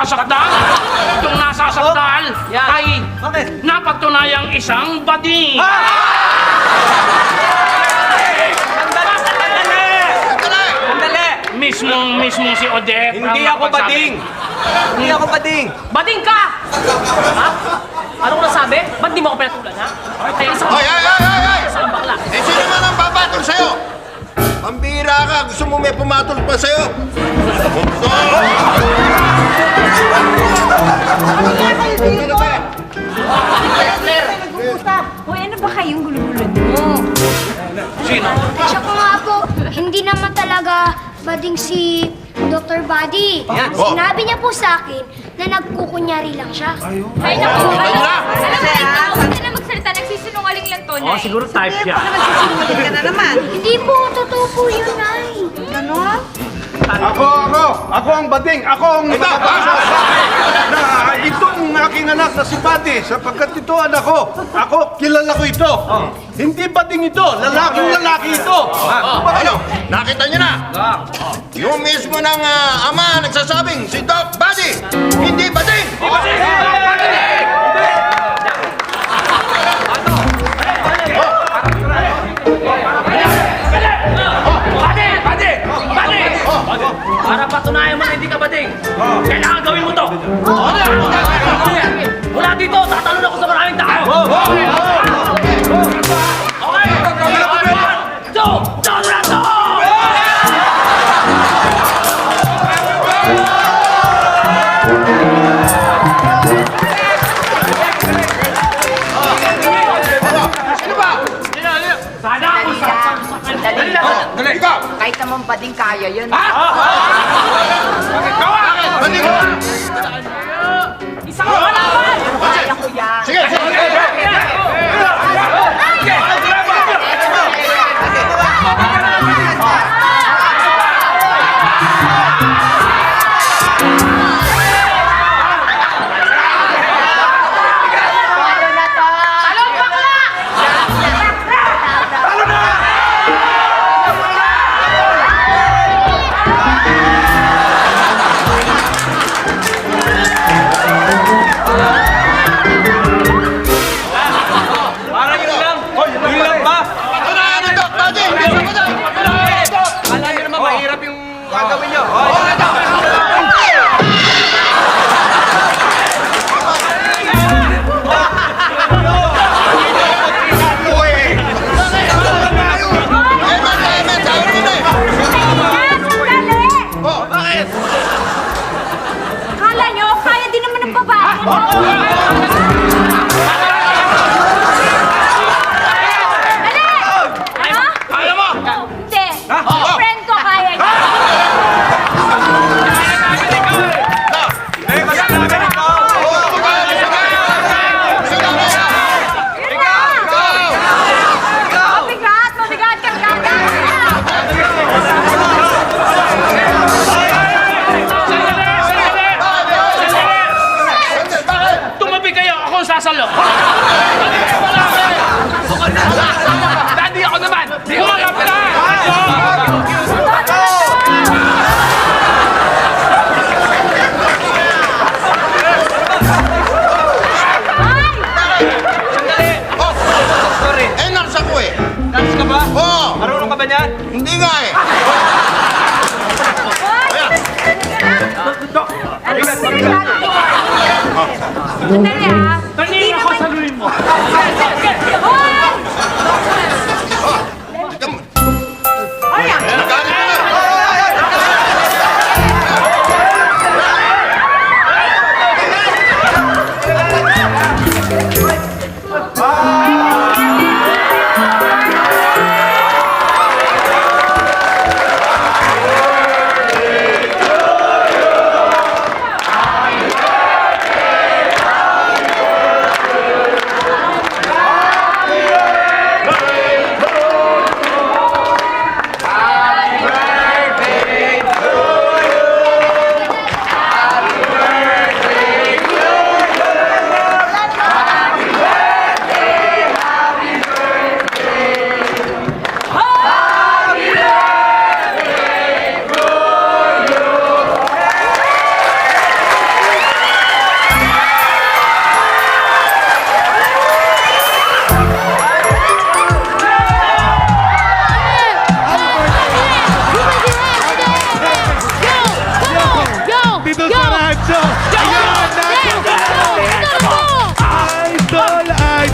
nasasakdal. Itong nasasakdal ay napatunayang isang bading. Mismo si Odette. Hindi ako bading! Hindi ako bading! Bading ka! Ha? Ano ko nasabi? Ba't di mo ako pinatulan, ha? Kaya isang... Isang bakla. Eh, sino naman ang papatol sa'yo? Pambira ka, gusto mo may pumatol pa sa'yo? Hoy, ano ba kayong gulo-gulo mo? Sino? Tsaka nga po, hindi naman talaga bading si Dr. Buddy. Sinabi niya po sa akin na nagkukunyari lang siya. Ay, naku. Alam mo na magsalita, nagsisinungaling lang to, Nay. Siguro type siya. Nagsisinungaling ka na naman. Hindi po, totoo po yun, Nay. Ganon? Ako ang bading, ako ang nakapasok na itong aking anak na si Buddy, sapagkat ito anak ko. Ako, kilala ko ito. Hindi bading ito, lalaking lalaki ito. Ano? Nakita niyo na? Yung mismo ng ama nagsasabing si Doc Buddy, hindi bading! Para patunayan mo na hindi ka bading, kailangan gawin mo to. Mula dito, tatalon ako sa maraming tao. Okay? Doon na to! Sana ako sa... Dali lang. Ikaw! Kahit naman bading kaya yun. Bading! Isang kalaban! Kaya ko yan. Sige, sige! Talo na to. Talong bakla! Parang yun lang! Yun lang ba? Ito na ano, Doc Buddy! Hindi mo na! Alam niyo naman, mahirap yung gagawin niyo. Akala nyo, kaya din naman ng babae. Kaya mo! Hindi. Friend ko kaya niya. Mabigat, mabigat kang Tumabi kayo, ako ang sasalo. Daddy, ako naman! Kumalapit na! Eh, nasa ko eh! Dance ka ba? Oo! Marunong ka ba niyan? Hindi nga eh! Sandali ha. Hindi ako